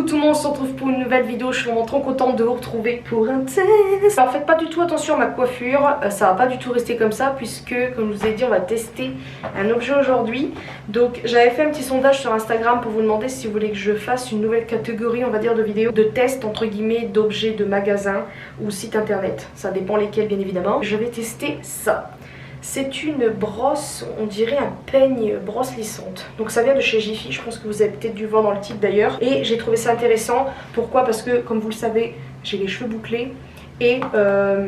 tout le monde, on se retrouve pour une nouvelle vidéo. Je suis vraiment trop contente de vous retrouver pour un test. Alors faites pas du tout attention à ma coiffure, ça va pas du tout rester comme ça puisque comme je vous ai dit on va tester un objet aujourd'hui. Donc j'avais fait un petit sondage sur Instagram pour vous demander si vous voulez que je fasse une nouvelle catégorie on va dire de vidéos de test entre guillemets d'objets de magasins ou site internet. Ça dépend lesquels bien évidemment. Je vais tester ça. C'est une brosse, on dirait un peigne brosse lissante. Donc ça vient de chez Jiffy, je pense que vous avez peut-être dû voir dans le titre d'ailleurs. Et j'ai trouvé ça intéressant. Pourquoi? Parce que comme vous le savez, j'ai les cheveux bouclés. Et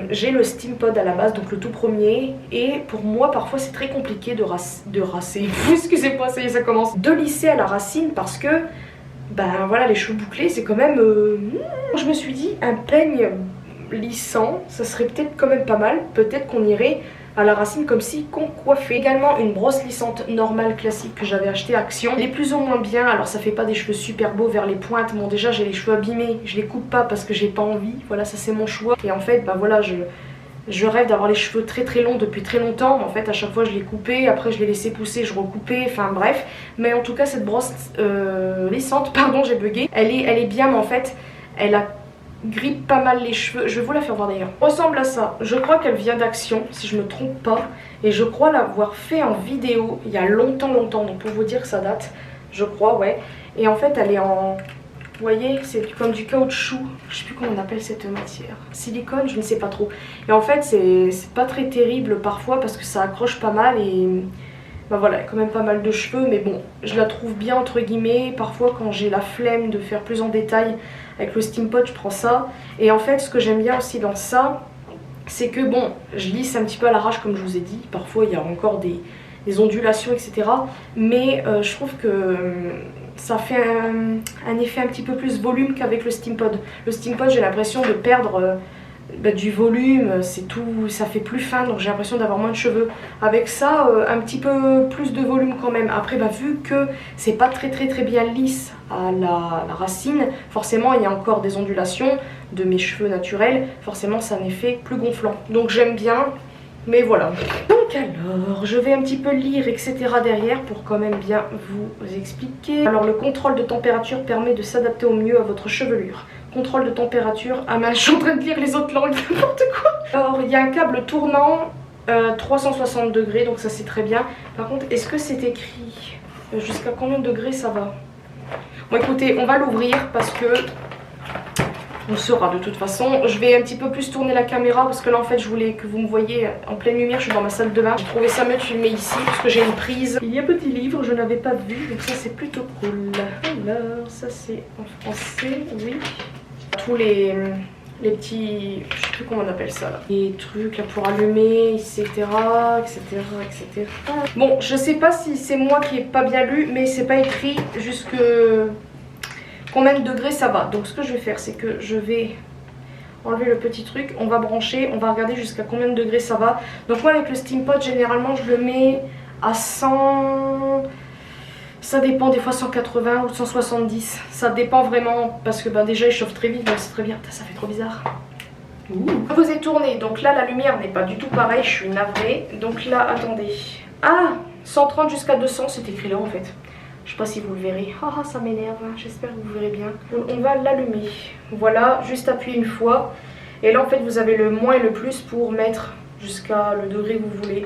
j'ai le Steampod à la base, donc le tout premier. Et pour moi, parfois, c'est très compliqué de racer. Excusez-moi, ça y est, ça commence. De lisser à la racine parce que, ben voilà, les cheveux bouclés, c'est quand même... Je me suis dit, un peigne lissant, ça serait peut-être quand même pas mal. Peut-être qu'on irait à la racine comme si qu'on coiffait. Également une brosse lissante normale classique que j'avais acheté Action. Elle est plus ou moins bien, alors ça fait pas des cheveux super beaux vers les pointes. Bon déjà j'ai les cheveux abîmés, je les coupe pas parce que j'ai pas envie. Voilà, ça c'est mon choix. Et en fait bah voilà, je rêve d'avoir les cheveux très très longs depuis très longtemps. En fait à chaque fois je les coupais, après je les laissais pousser, je recoupais, enfin bref. Mais en tout cas cette brosse lissante, pardon j'ai bugué, elle est bien mais en fait elle a grippe pas mal les cheveux. Je vais vous la faire voir d'ailleurs. Ressemble à ça. Je crois qu'elle vient d'Action si je me trompe pas. Et je crois l'avoir fait en vidéo il y a longtemps. Donc pour vous dire que ça date. Je crois ouais. Et en fait elle est en... Vous voyez c'est comme du caoutchouc. Je sais plus comment on appelle cette matière. Silicone je ne sais pas trop. Et en fait c'est pas très terrible parfois parce que ça accroche pas mal et... Bah voilà, il y a quand même pas mal de cheveux, mais bon, je la trouve bien entre guillemets. Parfois quand j'ai la flemme de faire plus en détail avec le Steampod, je prends ça. Et en fait, ce que j'aime bien aussi dans ça, c'est que bon, je lisse un petit peu à l'arrache comme je vous ai dit. Parfois il y a encore des ondulations, etc. Mais je trouve que ça fait un effet un petit peu plus volume qu'avec le Steampod. Le Steampod, j'ai l'impression de perdre... du volume, c'est tout, ça fait plus fin donc j'ai l'impression d'avoir moins de cheveux. Avec ça un petit peu plus de volume quand même. Après vu que c'est pas très bien lisse à la racine, forcément il y a encore des ondulations de mes cheveux naturels, forcément c'est un effet plus gonflant. Donc j'aime bien, mais voilà. Donc alors, je vais un petit peu lire etc derrière pour quand même bien vous expliquer. Alors le contrôle de température permet de s'adapter au mieux à votre chevelure. Contrôle de température, ah mais je suis en train de lire les autres langues, n'importe quoi. Alors il y a un câble tournant 360 degrés, donc ça c'est très bien. Par contre, est-ce que c'est écrit jusqu'à combien de degrés ça va? Bon écoutez, on va l'ouvrir parce que on saura de toute façon. Je vais un petit peu plus tourner la caméra parce que là en fait je voulais que vous me voyez en pleine lumière. Je suis dans ma salle de bain. J'ai trouvé ça mieux de filmer ici parce que j'ai une prise. Il y a un petit livre, je n'avais pas vu, donc ça c'est plutôt cool. Alors ça c'est en français, oui. Tous les petits, je sais plus comment on appelle ça là, les trucs là pour allumer, etc. Bon, je sais pas si c'est moi qui ai pas bien lu, mais c'est pas écrit jusque combien de degrés ça va. Donc ce que je vais faire, c'est que je vais enlever le petit truc, on va brancher, on va regarder jusqu'à combien de degrés ça va. Donc moi avec le Steampod, généralement je le mets à 100... Ça dépend, des fois 180 ou 170. Ça dépend vraiment parce que ben, déjà il chauffe très vite, donc c'est très bien. Ça fait trop bizarre. Je vous ai tourné, donc là la lumière n'est pas du tout pareille, je suis navrée. Donc là, attendez. Ah, 130 jusqu'à 200, c'est écrit là en fait. Je sais pas si vous le verrez. Ah, ça m'énerve, j'espère que vous verrez bien. On va l'allumer. Voilà, juste appuyer une fois. Et là en fait vous avez le moins et le plus pour mettre jusqu'à le degré que vous voulez.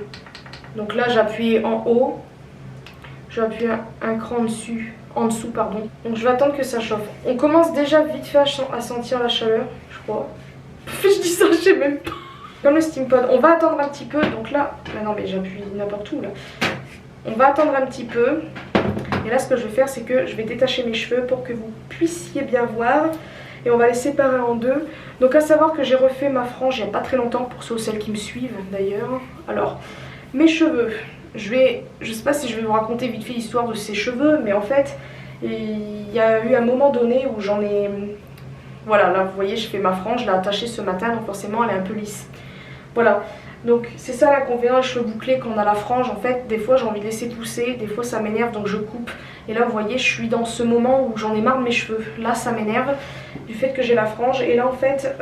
Donc là j'appuie en haut. J'appuie un cran en dessous, pardon. Donc je vais attendre que ça chauffe. On commence déjà vite fait à sentir la chaleur, je crois. Je dis ça, je sais même pas. Comme le Steampod, on va attendre un petit peu. Donc là, non mais j'appuie n'importe où là. On va attendre un petit peu. Et là ce que je vais faire c'est que je vais détacher mes cheveux pour que vous puissiez bien voir. Et on va les séparer en deux. Donc à savoir que j'ai refait ma frange il n'y a pas très longtemps pour ceux ou celles qui me suivent d'ailleurs. Alors, mes cheveux... Je sais pas si je vais vous raconter vite fait l'histoire de ces cheveux, mais en fait, il y a eu un moment donné où j'en ai... Voilà, là vous voyez, je fais ma frange, je l'ai attachée ce matin, donc forcément elle est un peu lisse. Voilà, donc c'est ça l'inconvénient des cheveux bouclés quand on a la frange. En fait, des fois j'ai envie de laisser pousser, des fois ça m'énerve, donc je coupe. Et là vous voyez, je suis dans ce moment où j'en ai marre de mes cheveux. Là ça m'énerve du fait que j'ai la frange. Et là en fait,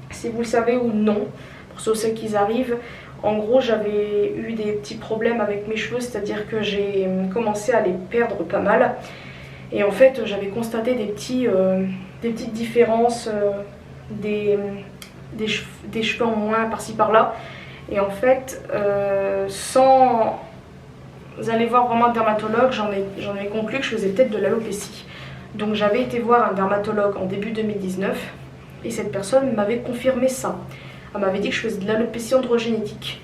si vous le savez ou non, pour ceux ou celles qui arrivent... En gros j'avais eu des petits problèmes avec mes cheveux, c'est-à-dire que j'ai commencé à les perdre pas mal. Et en fait j'avais constaté des petites différences, des cheveux en moins par-ci par-là. Et en fait sans aller voir vraiment un dermatologue, j'en ai conclu que je faisais peut-être de l'alopécie. Donc j'avais été voir un dermatologue en début 2019 et cette personne m'avait confirmé ça. Elle m'avait dit que je faisais de l'alopécie androgénétique.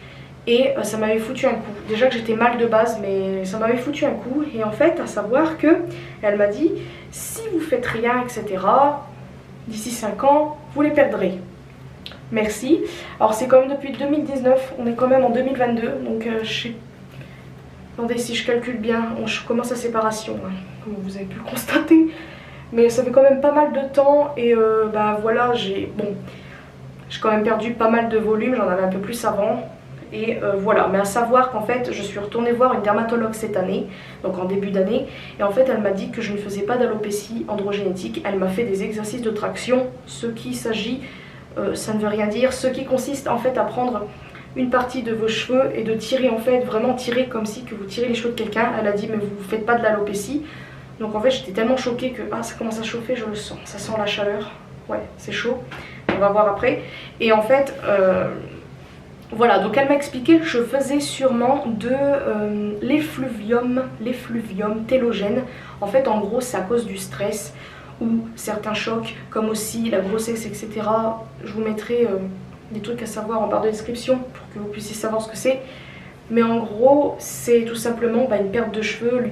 Et ça m'avait foutu un coup. Déjà que j'étais mal de base, mais ça m'avait foutu un coup. Et en fait, à savoir que elle m'a dit, si vous faites rien, etc., d'ici 5 ans, vous les perdrez. Merci. Alors c'est quand même depuis 2019, on est quand même en 2022, donc je sais... Attendez, si je calcule bien, je commence la séparation, hein, comme vous avez pu le constater. Mais ça fait quand même pas mal de temps et bah voilà, j'ai quand même perdu pas mal de volume, j'en avais un peu plus avant. Et voilà, mais à savoir qu'en fait je suis retournée voir une dermatologue cette année, donc en début d'année, et en fait elle m'a dit que je ne faisais pas d'alopécie androgénétique. Elle m'a fait des exercices de traction, ce qui s'agit, ça ne veut rien dire, ce qui consiste en fait à prendre une partie de vos cheveux et de tirer, en fait, vraiment tirer comme si que vous tirez les cheveux de quelqu'un. Elle a dit mais vous ne faites pas de l'alopécie. Donc en fait j'étais tellement choquée que ça commence à chauffer, je le sens, ça sent la chaleur, ouais c'est chaud, on va voir après. Et en fait voilà, donc elle m'a expliqué que je faisais sûrement de l'effluvium télogène. En fait en gros c'est à cause du stress ou certains chocs comme aussi la grossesse, etc. Je vous mettrai des trucs à savoir en barre de description pour que vous puissiez savoir ce que c'est. Mais en gros c'est tout simplement une perte de cheveux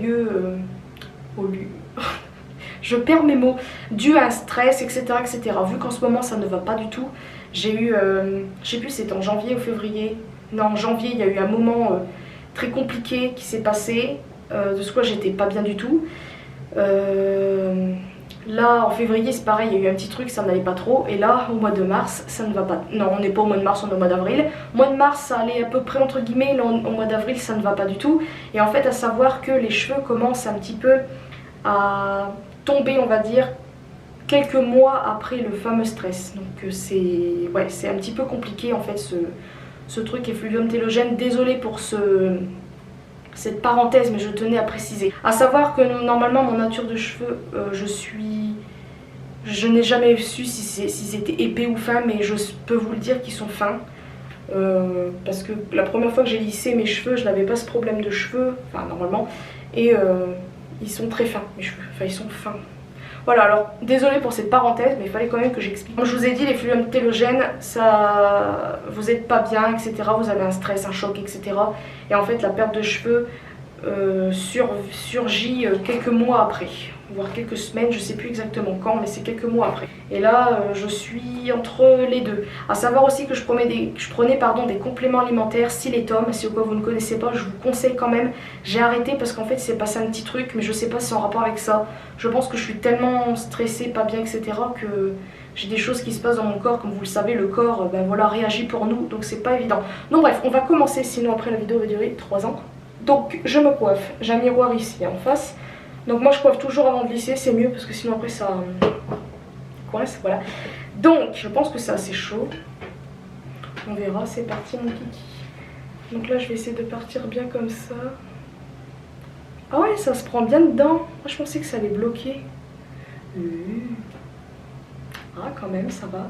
je perds mes mots, dû à un stress, etc., etc. Vu qu'en ce moment ça ne va pas du tout, j'ai eu, je sais plus c'était en janvier ou février, non en janvier il y a eu un moment très compliqué qui s'est passé, de ce quoi j'étais pas bien du tout. Là en février c'est pareil, il y a eu un petit truc, ça n'allait pas trop, et là au mois de mars ça ne va pas, non on n'est pas au mois de mars, on est au mois d'avril. Au mois de mars ça allait à peu près entre guillemets, là, au mois d'avril ça ne va pas du tout. Et en fait à savoir que les cheveux commencent un petit peu à tomber on va dire quelques mois après le fameux stress. Donc c'est un petit peu compliqué en fait ce truc effluvium télogène. Désolée pour cette parenthèse mais je tenais à préciser. À savoir que normalement mon nature de cheveux, je n'ai jamais su s'ils étaient épais ou fins, mais je peux vous le dire qu'ils sont fins. Parce que la première fois que j'ai lissé mes cheveux, je n'avais pas ce problème de cheveux, enfin normalement, et ils sont très fins, mes cheveux, enfin ils sont fins. Voilà, alors désolée pour cette parenthèse, mais il fallait quand même que j'explique. Comme je vous ai dit, les fluides télogènes, ça, vous n'êtes pas bien, etc. Vous avez un stress, un choc, etc. Et en fait, la perte de cheveux surgit quelques mois après, voire quelques semaines, je sais plus exactement quand, mais c'est quelques mois après. Et là, je suis entre les deux. À savoir aussi que je prenais des compléments alimentaires, Siletum, si au cas où vous ne connaissez pas, je vous conseille quand même. J'ai arrêté parce qu'en fait, c'est passé un petit truc, mais je sais pas si c'est en rapport avec ça. Je pense que je suis tellement stressée, pas bien, etc. que j'ai des choses qui se passent dans mon corps. Comme vous le savez, le corps voilà, réagit pour nous, donc c'est pas évident. Donc bref, on va commencer, sinon après la vidéo va durer 3 ans. Donc je me coiffe, j'ai un miroir ici en face. Donc moi je coiffe toujours avant de lisser, c'est mieux parce que sinon après ça coince, voilà. Donc je pense que c'est assez chaud. On verra, c'est parti mon kiki. Donc là je vais essayer de partir bien comme ça. Ah ouais, ça se prend bien dedans. Moi je pensais que ça allait bloquer. Ah quand même, ça va.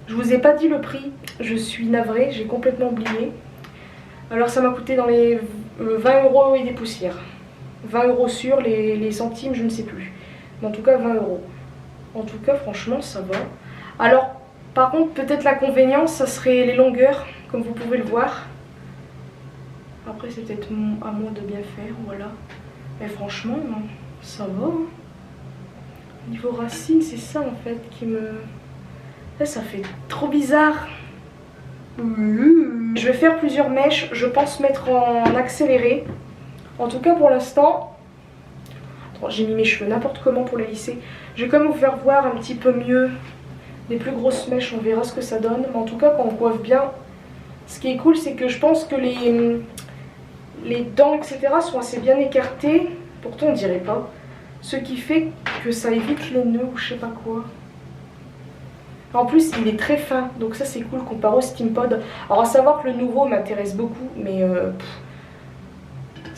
Je vous ai pas dit le prix, je suis navrée, j'ai complètement oublié. Alors ça m'a coûté dans les 20 € et des poussières. 20 € sur les centimes, je ne sais plus. Mais en tout cas 20 €. En tout cas franchement ça va. Alors par contre peut-être l'inconvénient ça serait les longueurs, comme vous pouvez le voir. Après c'est peut-être à moi de bien faire, voilà. Mais franchement ça va. Niveau racine c'est ça en fait qui me... Ça fait trop bizarre. Je vais faire plusieurs mèches, je pense mettre en accéléré. En tout cas pour l'instant, j'ai mis mes cheveux n'importe comment pour les lisser. Je vais quand même vous faire voir un petit peu mieux les plus grosses mèches, on verra ce que ça donne. Mais en tout cas quand on coiffe bien, ce qui est cool c'est que je pense que les dents etc sont assez bien écartées. Pourtant on dirait pas. Ce qui fait que ça évite les nœuds ou je sais pas quoi. En plus il est très fin, donc ça c'est cool comparé au Steampod. Alors à savoir que le nouveau m'intéresse beaucoup, mais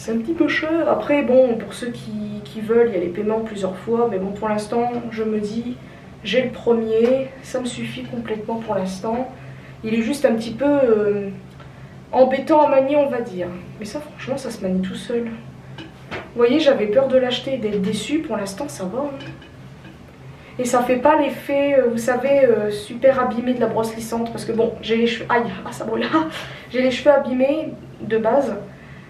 c'est un petit peu cher. Après bon, pour ceux qui veulent, il y a les paiements plusieurs fois, mais bon pour l'instant je me dis j'ai le premier, ça me suffit complètement pour l'instant. Il est juste un petit peu embêtant à manier on va dire, mais ça franchement ça se manie tout seul. Vous voyez, j'avais peur de l'acheter et d'être déçue, pour l'instant ça va. Hein. Et ça fait pas l'effet, vous savez, super abîmé de la brosse lissante. Parce que bon, j'ai les cheveux... Aïe, ah ça brûle. J'ai les cheveux abîmés de base.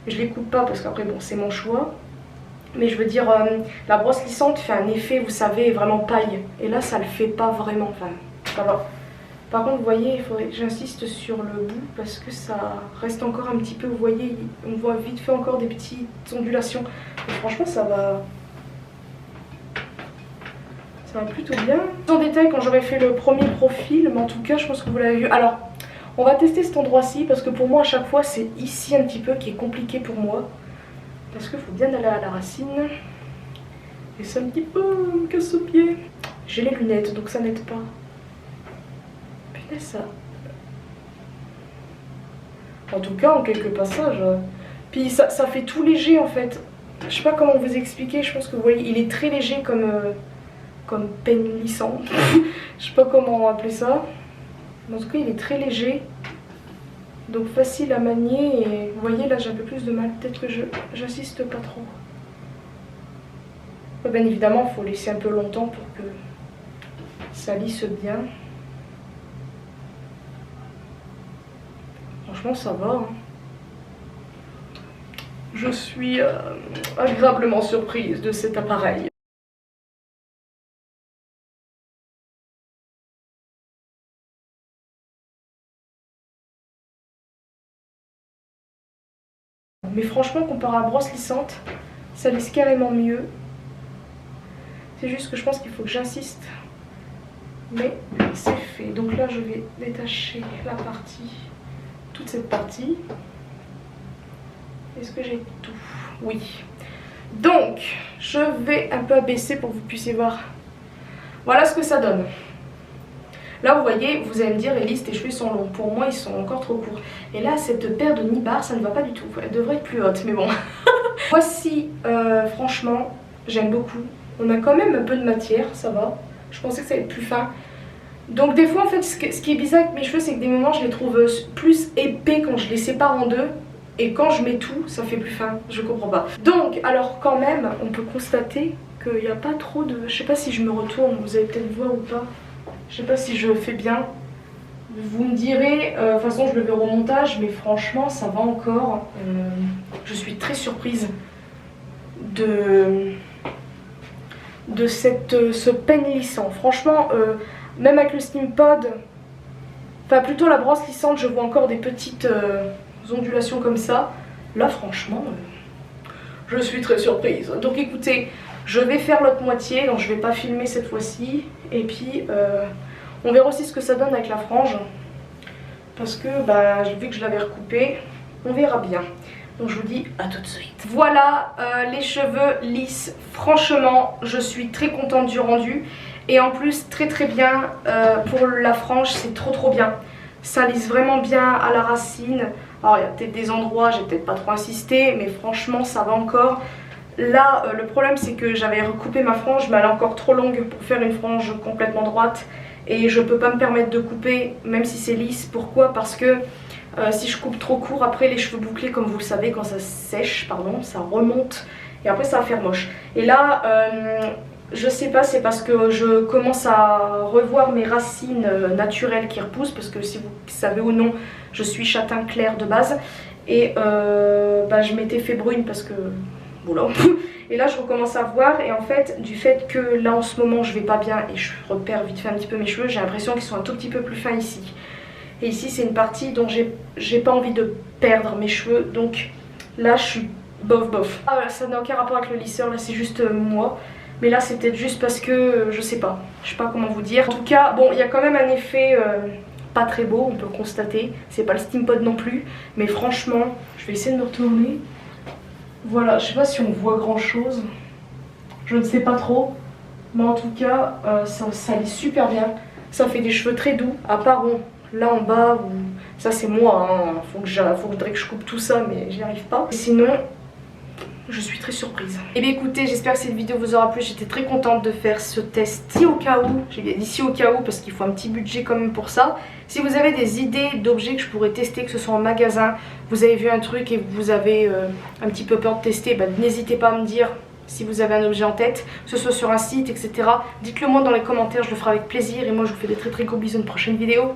Je les coupe pas parce qu'après, bon, c'est mon choix. Mais je veux dire, la brosse lissante fait un effet, vous savez, vraiment paille. Et là, ça le fait pas vraiment. Enfin, ça va. Par contre, vous voyez, il faudrait que j'insiste sur le bout parce que ça reste encore un petit peu, vous voyez, on voit vite fait encore des petites ondulations. Mais franchement, ça va plutôt bien. En détail quand j'aurai fait le premier profil, mais en tout cas, je pense que vous l'avez vu. Alors, on va tester cet endroit-ci parce que pour moi, à chaque fois, c'est ici un petit peu qui est compliqué pour moi. Parce qu'il faut bien aller à la racine. Et c'est un petit peu me casse au pied. J'ai les lunettes, donc ça n'aide pas. Ça. En tout cas en quelques passages. Puis ça fait tout léger en fait. Je sais pas comment vous expliquer, je pense que vous voyez, il est très léger comme peigne lissant. Je sais pas comment appeler ça. Mais en tout cas il est très léger. Donc facile à manier et vous voyez là j'ai un peu plus de mal. Peut-être que j'insiste pas trop. Bien évidemment il faut laisser un peu longtemps pour que ça lisse bien. Franchement ça va hein. Je suis agréablement surprise de cet appareil. Mais franchement comparé à la brosse lissante, ça lisse carrément mieux. C'est juste que je pense qu'il faut que j'insiste. Mais c'est fait. Donc là je vais détacher la partie. Toute cette partie. Est-ce que j'ai tout? Oui. Donc, je vais un peu abaisser pour que vous puissiez voir. Voilà ce que ça donne. Là, vous voyez, vous allez me dire, Elise, tes cheveux sont longs. Pour moi, ils sont encore trop courts. Et là, cette paire de nibards, ça ne va pas du tout. Elle devrait être plus haute, mais bon. Voici, franchement, j'aime beaucoup. On a quand même un peu de matière, ça va. Je pensais que ça allait être plus fin. Donc des fois en fait ce qui est bizarre avec mes cheveux c'est que des moments je les trouve plus épais quand je les sépare en deux. Et quand je mets tout ça fait plus fin, je comprends pas. Donc alors quand même on peut constater qu'il n'y a pas trop de... Je sais pas si je me retourne, vous allez peut-être voir ou pas. Je sais pas si je fais bien. Vous me direz, de toute façon je le verrai au montage mais franchement ça va encore. Je suis très surprise de ce peigne lissant. Franchement... même avec le Steam Pod, enfin plutôt la brosse lissante, je vois encore des petites ondulations comme ça. Là franchement, je suis très surprise. Donc écoutez, je vais faire l'autre moitié, donc je vais pas filmer cette fois-ci. Et puis on verra aussi ce que ça donne avec la frange. Parce que bah, vu que je l'avais recoupée, on verra bien. Donc je vous dis à tout de suite. Voilà les cheveux lisses. Franchement, je suis très contente du rendu. Et en plus très bien pour la frange, c'est trop bien. Ça lisse vraiment bien à la racine. Alors il y a peut-être des endroits, j'ai peut-être pas trop insisté, mais franchement ça va encore. Là le problème c'est que j'avais recoupé ma frange, mais elle est encore trop longue pour faire une frange complètement droite. Et je peux pas me permettre de couper même si c'est lisse. Pourquoi? Parce que si je coupe trop court, après les cheveux bouclés comme vous le savez, quand ça sèche, pardon, ça remonte. Et après ça va faire moche. Et là... je sais pas, c'est parce que je commence à revoir mes racines naturelles qui repoussent. Parce que si vous savez ou non, je suis châtain clair de base. Et bah, je m'étais fait brune parce que... Voilà. Et là je recommence à voir. Et en fait, du fait que là en ce moment je vais pas bien et je repère vite fait un petit peu mes cheveux, j'ai l'impression qu'ils sont un tout petit peu plus fins ici. Et ici c'est une partie dont j'ai pas envie de perdre mes cheveux. Donc là je suis bof. Ah, ça n'a aucun rapport avec le lisseur, là c'est juste moi. Mais là c'est peut-être juste parce que je sais pas comment vous dire. En tout cas bon il y a quand même un effet pas très beau, on peut le constater. C'est pas le Steam Pod non plus. Mais franchement je vais essayer de me retourner. Voilà, je sais pas si on voit grand chose. Je ne sais pas trop. Mais en tout cas ça allait super bien. Ça fait des cheveux très doux. À part bon là en bas où... Ça c'est moi hein. Faudrait que je coupe tout ça mais j'y arrive pas. Et sinon je suis très surprise. Et bien écoutez, j'espère que cette vidéo vous aura plu. J'étais très contente de faire ce test si au cas où. J'ai bien dit si au cas où parce qu'il faut un petit budget quand même pour ça. Si vous avez des idées d'objets que je pourrais tester, que ce soit en magasin, vous avez vu un truc et vous avez un petit peu peur de tester, bah, n'hésitez pas à me dire si vous avez un objet en tête, que ce soit sur un site, etc. Dites-le moi dans les commentaires, je le ferai avec plaisir. Et moi je vous fais des très gros bisous, une prochaine vidéo.